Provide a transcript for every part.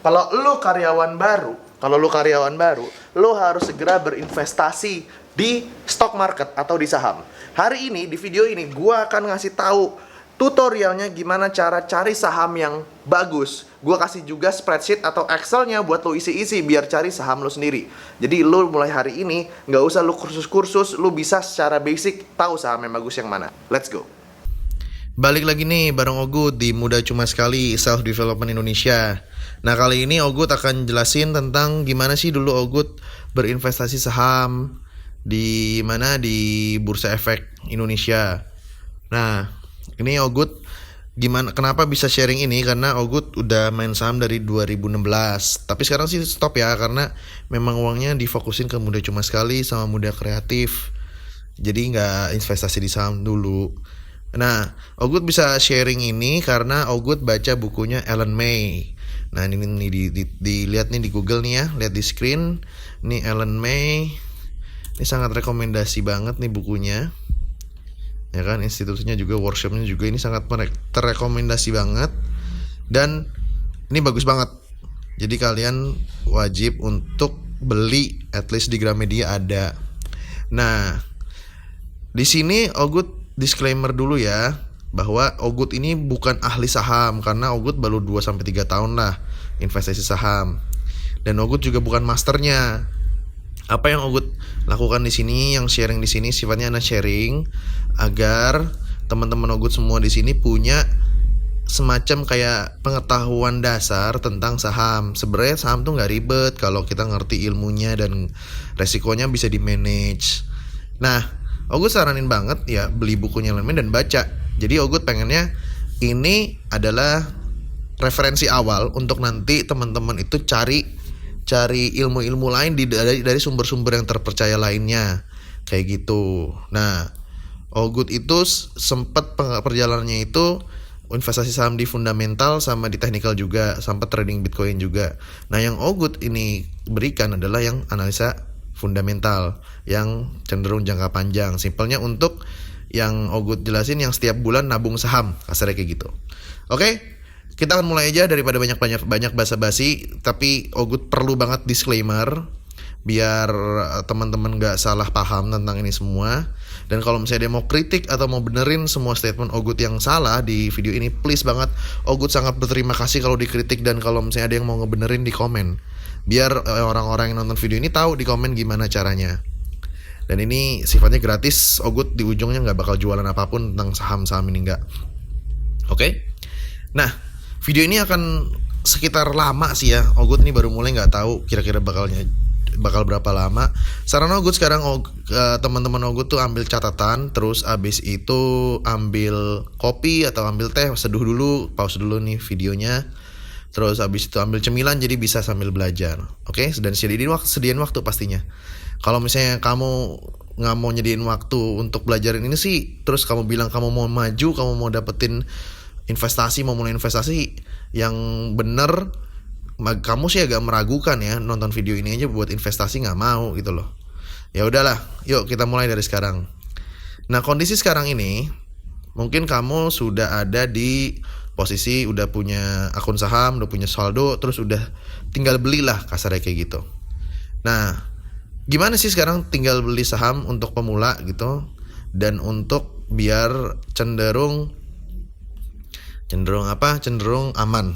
Kalau lu karyawan baru, lu harus segera berinvestasi di stock market atau di saham. Hari ini di video ini gua akan ngasih tahu tutorialnya gimana cara cari saham yang bagus. Gua kasih juga spreadsheet atau Excelnya buat lu isi-isi biar cari saham lu sendiri. Jadi lu mulai hari ini nggak usah lu kursus-kursus, lu bisa secara basic tahu saham yang bagus yang mana. Let's go. Balik lagi nih bareng Ogut di Muda Cuma Sekali Self Development Indonesia. Nah kali ini Ogut akan jelasin tentang gimana sih dulu Ogut berinvestasi saham di mana di Bursa Efek Indonesia. Nah ini Ogut kenapa bisa sharing ini karena Ogut udah main saham dari 2016. Tapi sekarang sih stop ya karena memang uangnya difokusin ke Muda Cuma Sekali sama Muda Kreatif. Jadi nggak investasi di saham dulu. Nah, Ogut bisa sharing ini karena Ogut baca bukunya Ellen May. Nah, ini dilihat nih di Google nih ya, lihat di screen. Nih Ellen May. Ini sangat rekomendasi banget nih bukunya. Ya kan, institusinya juga, workshopnya juga ini sangat terrekomendasi banget. Dan ini bagus banget. Jadi kalian wajib untuk beli, at least di Gramedia ada. Nah, di sini Ogut disclaimer dulu ya, bahwa Ogut ini bukan ahli saham karena Ogut baru 2-3 tahun lah investasi saham. Dan Ogut juga bukan masternya. Apa yang Ogut lakukan di sini, yang sharing di sini sifatnya anak sharing agar teman-teman Ogut semua di sini punya semacam kayak pengetahuan dasar tentang saham. Sebenarnya saham tuh nggak ribet kalau kita ngerti ilmunya dan resikonya bisa di manage. Nah, Ogut saranin banget ya beli bukunya Ellen May dan baca. Jadi Ogut pengennya ini adalah referensi awal untuk nanti teman-teman itu cari ilmu-ilmu lain dari sumber-sumber yang terpercaya lainnya kayak gitu. Nah, Ogut itu sempat perjalanannya itu investasi saham di fundamental sama di technical juga, sampai trading Bitcoin juga. Nah, yang Ogut ini berikan adalah yang analisa fundamental yang cenderung jangka panjang. Simpelnya untuk yang Ogut jelasin yang setiap bulan nabung saham, kasarnya kayak gitu. Oke, kita akan mulai aja daripada banyak basa-basi. Tapi Ogut perlu banget disclaimer biar teman-teman gak salah paham tentang ini semua. Dan kalau misalnya dia mau kritik atau mau benerin semua statement Ogut yang salah di video ini, please banget, Ogut sangat berterima kasih kalau dikritik. Dan kalau misalnya ada yang mau ngebenerin di komen, biar orang-orang yang nonton video ini tahu di komen gimana caranya. Dan ini sifatnya gratis. Ogut di ujungnya nggak bakal jualan apapun tentang saham-saham ini, nggak. Oke? Nah, video ini akan sekitar lama sih ya. Ogut ini baru mulai, nggak tahu kira-kira bakal berapa lama. Saran Ogut sekarang teman-teman Ogut tuh ambil catatan, terus abis itu ambil kopi atau ambil teh, seduh dulu, pause dulu nih videonya. Terus habis itu ambil cemilan jadi bisa sambil belajar. Oke? Dan sediain waktu pastinya. Kalau misalnya kamu nggak mau nyediain waktu untuk belajarin ini sih, terus kamu bilang kamu mau maju, kamu mau dapetin investasi, mau mulai investasi yang bener, kamu sih agak meragukan ya nonton video ini aja buat investasi, nggak mau gitu loh. Ya udahlah, yuk kita mulai dari sekarang. Nah, kondisi sekarang ini mungkin kamu sudah ada di posisi udah punya akun saham, udah punya saldo, terus udah tinggal belilah kasarnya kayak gitu. Nah, gimana sih sekarang tinggal beli saham untuk pemula gitu dan untuk biar cenderung aman.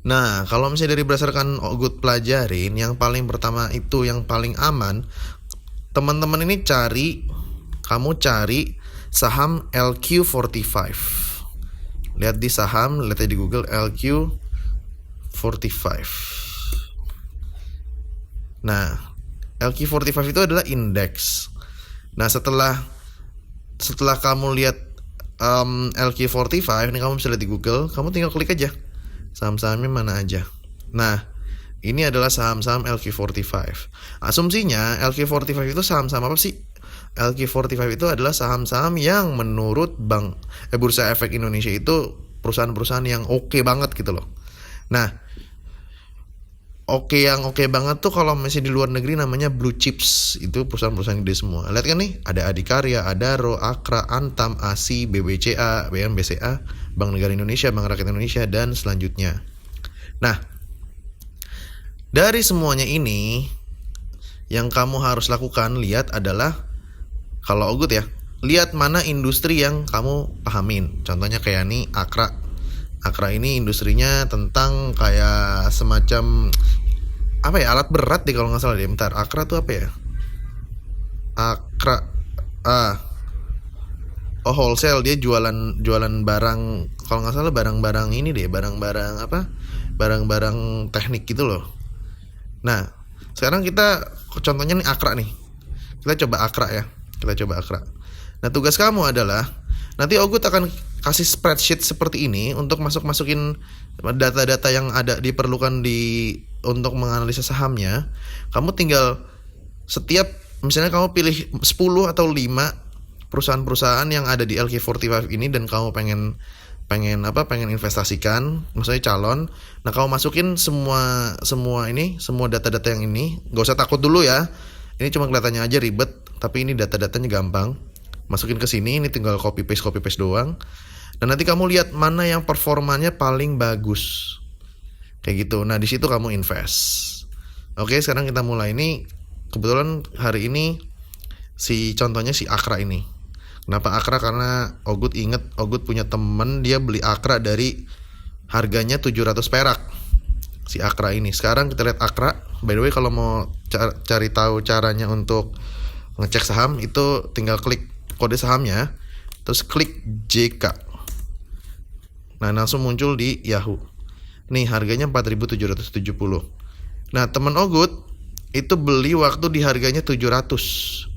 Nah, kalau misalnya dari berdasarkan Ogut pelajarin, yang paling pertama itu yang paling aman, teman-teman ini kamu cari saham LQ45. Lihat di saham, lihat di Google LQ45. Nah, LQ45 itu adalah indeks. Nah, setelah kamu lihat LQ45, ini kamu bisa lihat di Google, kamu tinggal klik aja saham-sahamnya mana aja. Nah, ini adalah saham-saham LQ45. Asumsinya LQ45 itu saham-saham apa sih? LQ45 itu adalah saham-saham yang menurut Bursa Efek Indonesia itu perusahaan-perusahaan yang oke banget gitu loh. Nah, oke banget tuh kalau masih di luar negeri namanya blue chips. Itu perusahaan-perusahaan gede semua. Lihat kan nih, ada Adikarya, Adaro, Akra, Antam, ASI, BBCA, BMBCA, Bank Negara Indonesia, Bank Rakyat Indonesia, dan selanjutnya. Nah, Dari semuanya ini, yang kamu harus lakukan lihat adalah, kalau Ogut ya, lihat mana industri yang kamu pahamin. Contohnya kayak nih Akra. Akra ini industrinya tentang kayak semacam apa ya, alat berat deh kalau nggak salah deh. Bentar, Akra tuh apa ya? Akra, oh wholesale, dia jualan barang, kalau nggak salah barang-barang ini deh, barang-barang apa? Barang-barang teknik gitu loh. Nah, sekarang kita contohnya nih Akra nih. Kita coba Akra ya. Kita coba Akra. Nah, tugas kamu adalah nanti Ogut akan kasih spreadsheet seperti ini untuk masukin data-data yang ada diperlukan untuk menganalisa sahamnya. Kamu tinggal setiap, misalnya kamu pilih 10 atau 5 perusahaan-perusahaan yang ada di LK45 ini dan kamu pengen investasikan, maksudnya calon. Nah, kamu masukin semua data-data yang ini. Gak usah takut dulu ya. Ini cuma kelihatannya aja ribet, tapi ini data-datanya gampang. Masukin ke sini, ini tinggal copy paste doang. Dan nanti kamu lihat mana yang performanya paling bagus. Kayak gitu. Nah, di situ kamu invest. Oke, sekarang kita mulai. Ini kebetulan hari ini contohnya si Akra ini. Kenapa Akra? Karena Ogut punya temen, dia beli Akra dari harganya 700 perak. Si Akra ini. Sekarang kita lihat Akra. By the way, kalau mau cari tahu caranya untuk ngecek saham, itu tinggal klik kode sahamnya, terus klik JK. Nah, langsung muncul di Yahoo. Nih, harganya 4.770. Nah, teman Ogut itu beli waktu di harganya 700.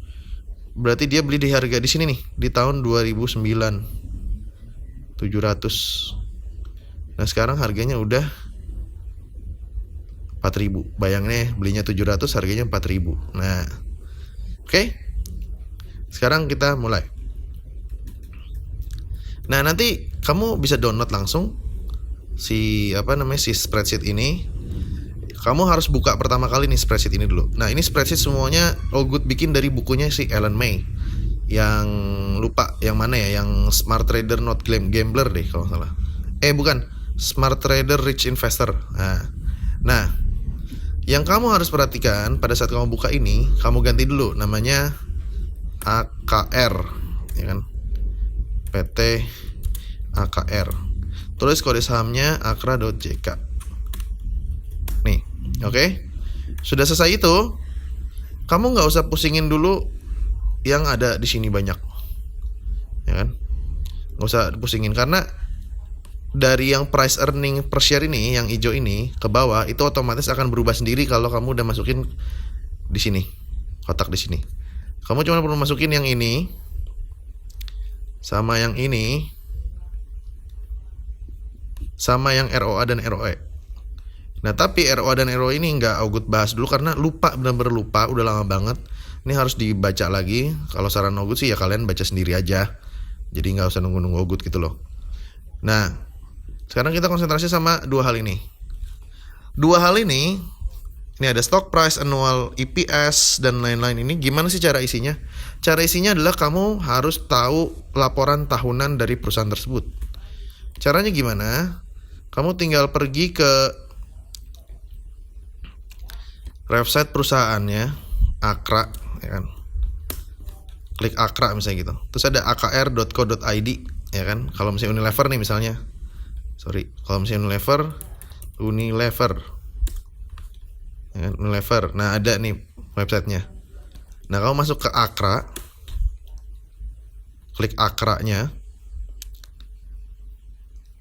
Berarti dia beli di harga di sini nih, di tahun 2009. 700. Nah, sekarang harganya udah 4.000. Bayangin belinya 700, harganya 4.000. Nah, oke. Sekarang kita mulai. Nah, nanti kamu bisa download langsung si spreadsheet ini. Kamu harus buka pertama kali nih spreadsheet ini dulu. Nah, ini spreadsheet semuanya Ogut bikin dari bukunya si Ellen May. Yang lupa yang mana ya, yang Smart Trader Not Gambler deh kalau salah. Bukan, Smart Trader Rich Investor. Nah, yang kamu harus perhatikan pada saat kamu buka ini, kamu ganti dulu namanya AKR, ya kan? PT AKR. Tulis kode sahamnya akra.jk. Nih, oke? Sudah selesai itu, kamu nggak usah pusingin dulu yang ada di sini banyak, ya kan? Nggak usah pusingin karena dari yang price earning per share ini, yang hijau ini ke bawah, itu otomatis akan berubah sendiri kalau kamu udah masukin di sini, kotak di sini. Kamu cuma perlu masukin yang ini sama yang ini sama yang ROA dan ROE. Nah, tapi ROA dan ROE ini nggak Ogut bahas dulu karena lupa, benar-benar lupa, udah lama banget. Ini harus dibaca lagi. Kalau saran Ogut sih ya kalian baca sendiri aja. Jadi nggak usah nunggu-nunggu Ogut gitu loh. Nah, sekarang kita konsentrasi sama dua hal ini. Dua hal ini ada stock price, annual EPS, dan lain-lain. Ini gimana sih cara isinya? Cara isinya adalah kamu harus tahu laporan tahunan dari perusahaan tersebut. Caranya gimana? Kamu tinggal pergi ke website perusahaannya, Akra, ya kan? Klik Akra misalnya gitu. Terus ada akr.co.id, ya kan? Kalau misalnya Unilever nih misalnya. Kalau misalnya Unilever. Ya, Unilever. Nah, ada nih websitenya. Nah, kamu masuk ke Akra, klik Akranya.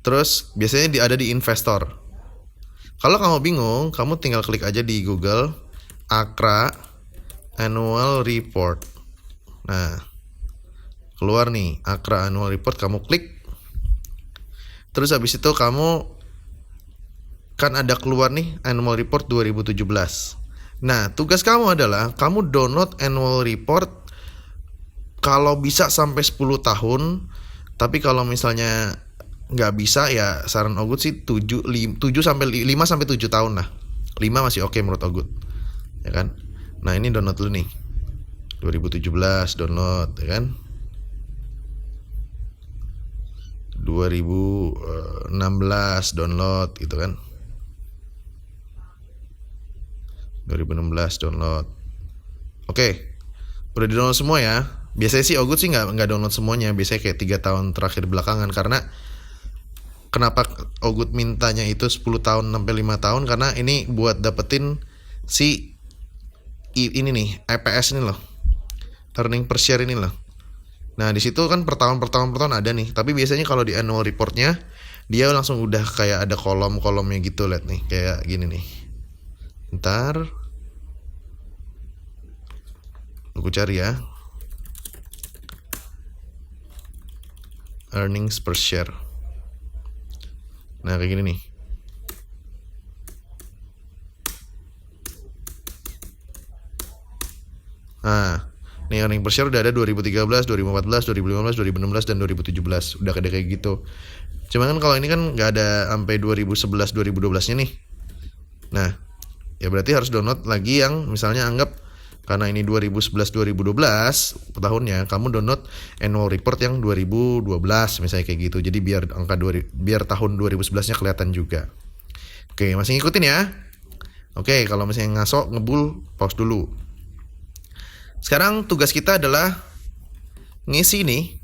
Terus biasanya ada di investor. Kalau kamu bingung, kamu tinggal klik aja di Google Akra Annual Report. Nah, keluar nih Akra Annual Report, kamu klik. Terus habis itu kamu kan ada keluar nih Annual Report 2017. Nah, tugas kamu adalah kamu download Annual Report kalau bisa sampai 10 tahun. Tapi kalau misalnya nggak bisa, ya saran Ogut sih 5 sampai 7 tahun lah. 5 masih oke menurut Ogut, ya kan? Nah, ini download dulu nih. 2017 download, ya kan? 2016 download gitu kan. 2016 download. Oke, udah di download semua ya. Biasanya sih Ogut sih nggak download semuanya. Biasanya kayak 3 tahun terakhir belakangan. Karena kenapa Ogut mintanya itu 10 tahun sampai 5 tahun, karena ini buat dapetin si ini nih, EPS ini loh, earning per share ini loh. Nah di situ kan per tahun ada nih. Tapi biasanya kalau di annual reportnya dia langsung udah kayak ada kolom-kolomnya gitu, lihat nih kayak gini nih. Ntar aku cari ya, earnings per share. Nah kayak gini nih. Nah, nih earning per share udah ada 2013, 2014, 2015, 2016, dan 2017. Udah kayak gitu. Cuma kan kalau ini kan nggak ada sampai 2011, 2012-nya nih. Nah, ya berarti harus download lagi yang misalnya anggap karena ini 2011, 2012 tahunnya, kamu download annual report yang 2012 misalnya kayak gitu. Jadi biar tahun 2011-nya kelihatan juga. Oke, masih ngikutin ya? Oke, kalau misalnya ngaso, ngebul, pause dulu. Sekarang tugas kita adalah ngisi ini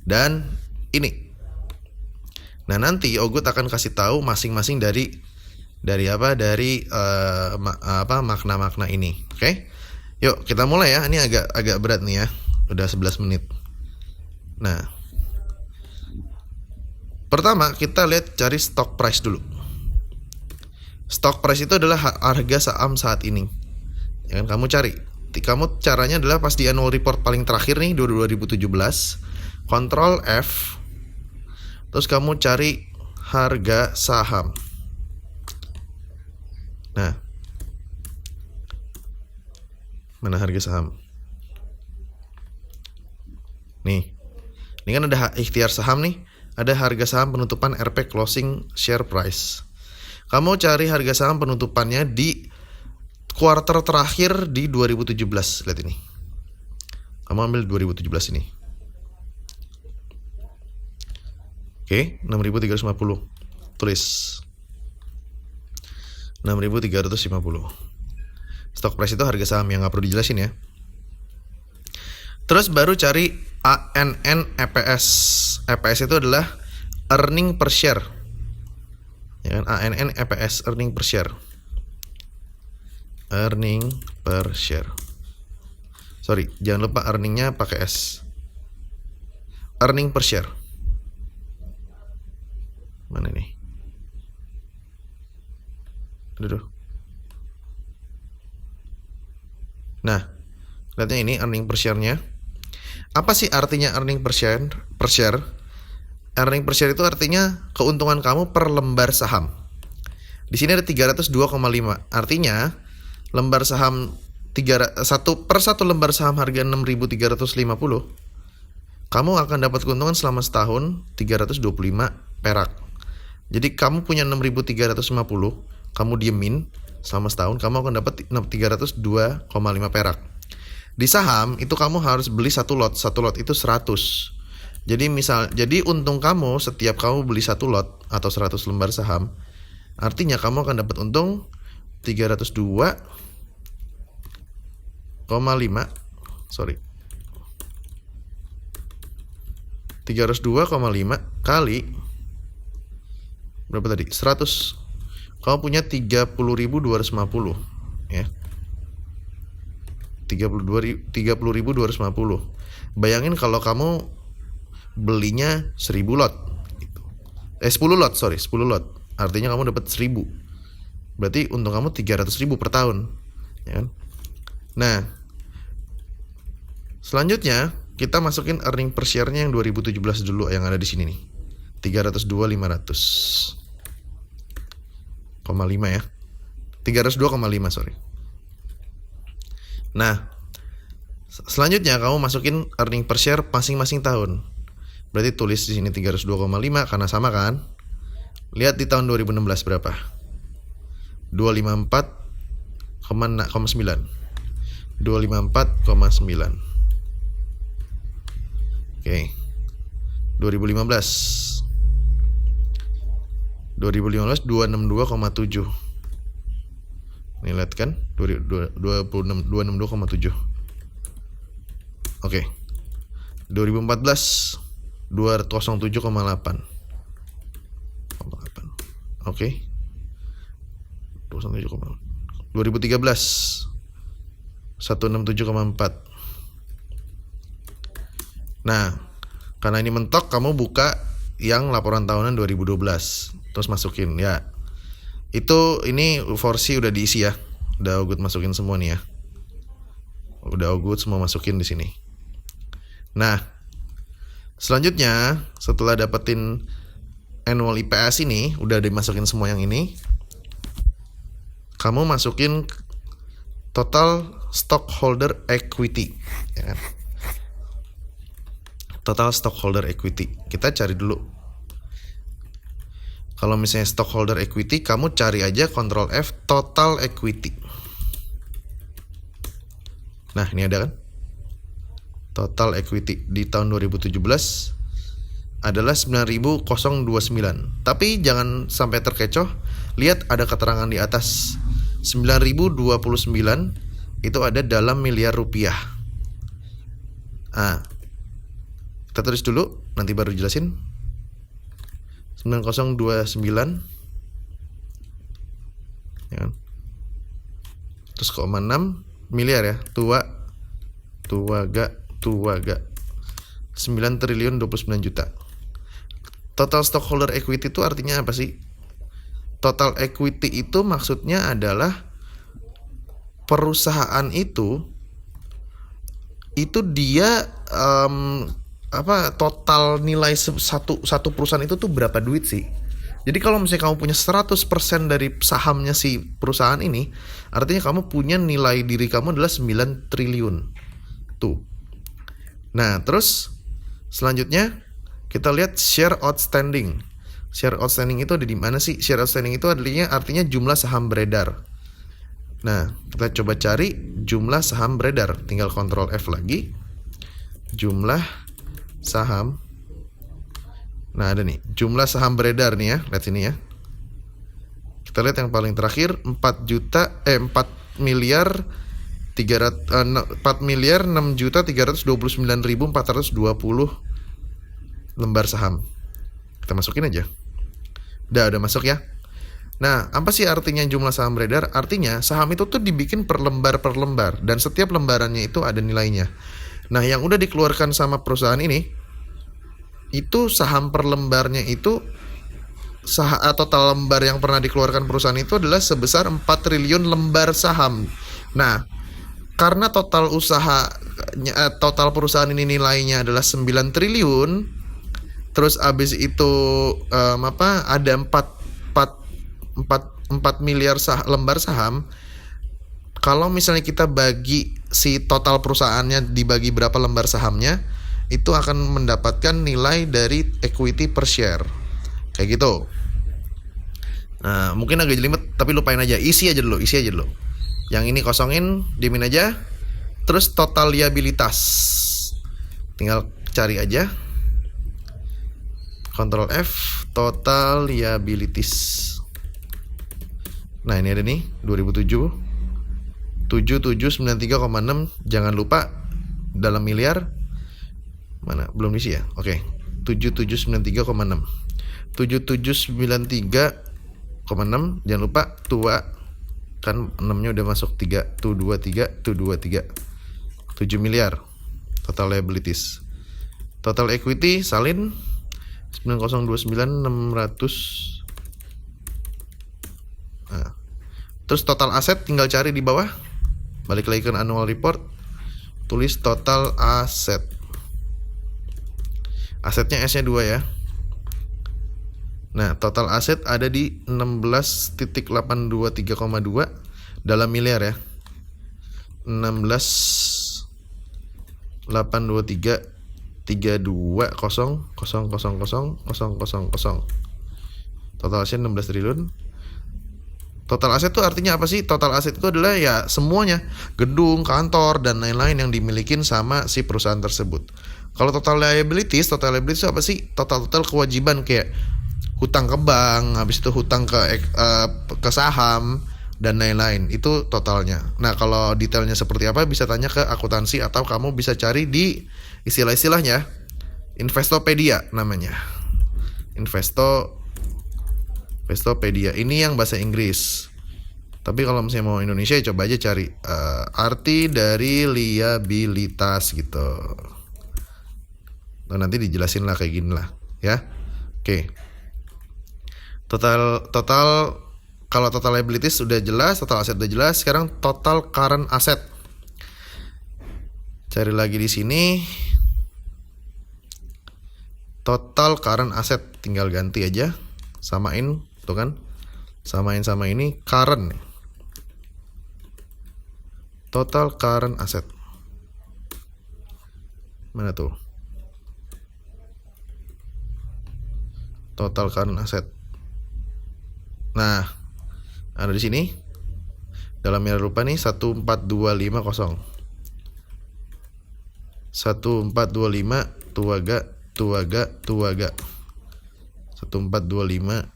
dan ini. Nah nanti Ogut akan kasih tahu masing-masing dari makna-makna ini. Oke? Yuk kita mulai ya. Ini agak berat nih ya. Udah 11 menit. Nah, pertama kita lihat cari stock price dulu. Stock price itu adalah harga saham saat ini. Yang kamu cari. Caranya adalah pas di annual report paling terakhir nih 2017, Ctrl F, terus kamu cari harga saham. Nah, mana harga saham? Nih, ini kan ada ikhtiar saham nih, ada harga saham penutupan RP closing share price. Kamu cari harga saham penutupannya di kuartal terakhir di 2017. Lihat ini. Kamu ambil 2017 ini. Oke, 6.350. Tulis 6.350. Stock price itu harga saham yang nggak perlu dijelasin ya. Terus baru cari ANN EPS. EPS itu adalah earning per share. Ya kan? ANN EPS, earning per share. Earning per share. Sorry, jangan lupa earningnya pakai S. Earning per share. Mana nih? Aduh. Nah, lihatnya ini earning per share-nya. Apa sih artinya earning per share? Earning per share itu artinya keuntungan kamu per lembar saham. Di sini ada 302,5. Artinya lembar saham per satu lembar saham harga 6.350, kamu akan dapat keuntungan selama setahun 325 perak. Jadi kamu punya 6.350, kamu diemin selama setahun, kamu akan dapat 302,5 perak. Di saham itu kamu harus beli satu lot itu 100. Jadi untung kamu setiap kamu beli satu lot atau 100 lembar saham, artinya kamu akan dapat untung 302,5 kali berapa tadi? 100. Kamu punya 30.250 ya. 30.250. Bayangin kalau kamu belinya 1000 lot gitu. 10 lot, 10 lot. Artinya kamu dapat 1000. Berarti untung kamu 300.000 per tahun, ya kan? Nah, selanjutnya kita masukin earning per share-nya yang 2017 dulu yang ada di sini nih. 302,500,5 ya. 302,5 sorry. Nah, selanjutnya kamu masukin earning per share masing-masing tahun. Berarti tulis di sini 302,5 karena sama kan? Lihat di tahun 2016 berapa? 254,9. 254,9. Oke. 2015 262,7. Nih lihat kan 262,7. Oke. 2014 207,8. Oke. 207,8. 2013 167,4. Nah, karena ini mentok, kamu buka yang laporan tahunan 2012, terus masukin ya. Ini versi udah diisi ya. Udah Ogut masukin semua nih ya. Udah Ogut semua masukin di sini. Nah, selanjutnya setelah dapetin annual IPS ini, udah dimasukin semua yang ini, kamu masukin total stockholder equity, ya kan? Total stockholder equity. Kita cari dulu. Kalau misalnya stockholder equity, kamu cari aja Ctrl F total equity. Nah, ini ada kan? Total equity di tahun 2017 adalah 9.029. Tapi jangan sampai terkecoh. Lihat ada keterangan di atas. 9.029 itu ada dalam miliar rupiah. Nah, kita tulis dulu, nanti baru jelasin. 9029 ya kan? Terus 6 miliar ya. Tua gak 9 triliun 29 juta. Total stockholder equity itu artinya apa sih? Total equity itu maksudnya adalah perusahaan itu dia total nilai satu perusahaan itu tuh berapa duit sih? Jadi kalau misalnya kamu punya 100% dari sahamnya si perusahaan ini, artinya kamu punya nilai diri kamu adalah 9 triliun. Tuh. Nah, terus selanjutnya kita lihat share outstanding. Share outstanding itu ada di mana sih? Share outstanding itu artinya jumlah saham beredar. Nah, kita coba cari jumlah saham beredar. Tinggal Ctrl F lagi. Jumlah saham. Nah, ada nih jumlah saham beredar nih ya. Lihat sini ya. Kita lihat yang paling terakhir 4 miliar 6.329.420 lembar saham. Kita masukin aja. Udah masuk ya. Nah, apa sih artinya jumlah saham beredar? Artinya saham itu tuh dibikin per lembar dan setiap lembarannya itu ada nilainya. Nah, yang udah dikeluarkan sama perusahaan ini itu saham per lembarnya itu total lembar yang pernah dikeluarkan perusahaan itu adalah sebesar 4 triliun lembar saham. Nah, karena total perusahaan ini nilainya adalah 9 triliun, terus abis itu ada 4 miliar lembar saham. Kalau misalnya kita bagi si total perusahaannya dibagi berapa lembar sahamnya, itu akan mendapatkan nilai dari equity per share. Kayak gitu. Nah, mungkin agak jelimet, tapi lupain aja. Isi aja dulu. Yang ini kosongin, diemin aja. Terus total liabilitas. Tinggal cari aja. Ctrl F, total liabilities. Nah, ini ada nih, 2007. 7793,6. Jangan lupa dalam miliar. Mana? Belum isi ya? Oke. 7793,6. 7793,6. Jangan lupa tua. Kan 6-nya udah masuk 3. 223. 7 miliar. Total liabilities. Total equity salin 9029.600. Nah. Terus total aset tinggal cari di bawah. Balik lagi ke annual report. Tulis total aset. Asetnya S-nya 2 ya. Nah, total aset ada di 16.823,2 dalam miliar ya. 16.823.32.000.000. Total aset 16 triliun. Total aset itu artinya apa sih? Total aset itu adalah ya semuanya, gedung, kantor, dan lain-lain yang dimiliki sama si perusahaan tersebut. Kalau total liabilities itu apa sih? Total kewajiban kayak hutang ke bank, habis itu hutang ke saham, dan lain-lain. Itu totalnya. Nah, kalau detailnya seperti apa bisa tanya ke akuntansi atau kamu bisa cari di istilah-istilahnya Investopedia namanya. Investopedia. Ini yang bahasa Inggris. Tapi kalau misalnya mau Indonesia ya coba aja cari arti dari liabilitas gitu. Nah, nanti dijelasin lah kayak gini lah ya. Oke. Total kalau total liabilities sudah jelas, total aset sudah jelas, sekarang total current asset. Cari lagi di sini. Total current asset tinggal ganti aja. Samain, tuh kan? Samain sama ini current. Total current asset. Mana tuh? Total current asset. Nah, ada di sini. Dalam miliar rupiah nih 14250. 1425 tuaga 1425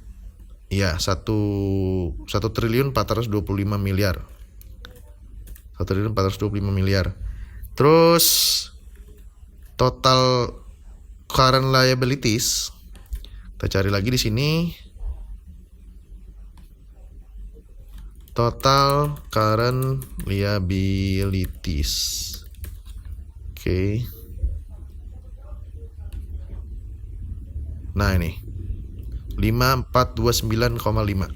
ya 1.425 miliar. 1.425 miliar. Terus total current liabilities kita cari lagi di sini. Total current liabilities. Oke. Nah, ini 5429,5.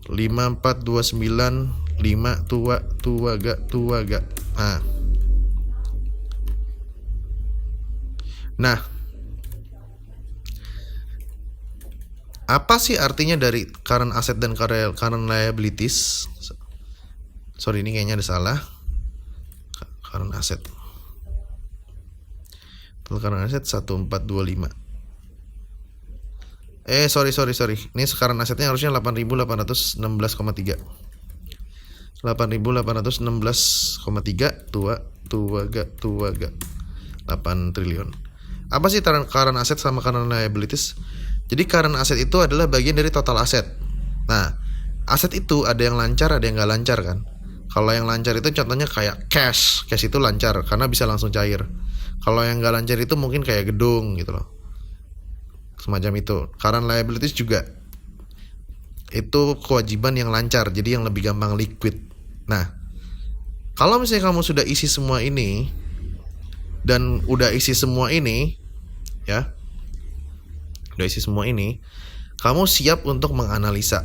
5429,5 tuaga. Nah, apa sih artinya dari current asset dan current liabilities? Sorry, ini kayaknya ada salah. Current asset. Total current asset 1425. Sorry. Ini sekarang asetnya harusnya 8.816,3. 8.816,3 tuaga 8 triliun. Apa sih current asset sama current liabilities? Jadi current asset itu adalah bagian dari total aset. Nah, aset itu ada yang lancar, ada yang nggak lancar kan. Kalau yang lancar itu contohnya kayak cash itu lancar karena bisa langsung cair. Kalau yang nggak lancar itu mungkin kayak gedung gitu loh, semacam itu. Current liabilities juga itu kewajiban yang lancar, jadi yang lebih gampang liquid. Nah, kalau misalnya kamu sudah isi semua ini dan udah isi semua ini, ya. Udah isi semua ini, kamu siap untuk menganalisa.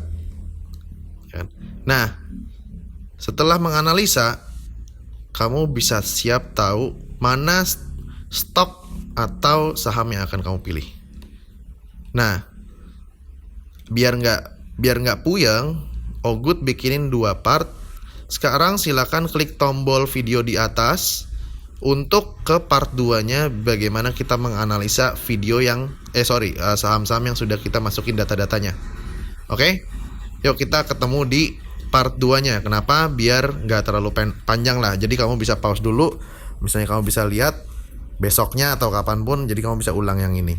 Nah, setelah menganalisa, kamu bisa siap tahu mana stok atau saham yang akan kamu pilih. Nah, biar nggak puyeng, Ogut bikinin 2 part. Sekarang silakan klik tombol video di atas untuk ke part 2-nya bagaimana kita menganalisa video yang saham-saham yang sudah kita masukin data-datanya. Oke? Yuk kita ketemu di part 2-nya. Kenapa? Biar nggak terlalu panjang lah. Jadi kamu bisa pause dulu. Misalnya kamu bisa lihat besoknya atau kapanpun, jadi kamu bisa ulang yang ini.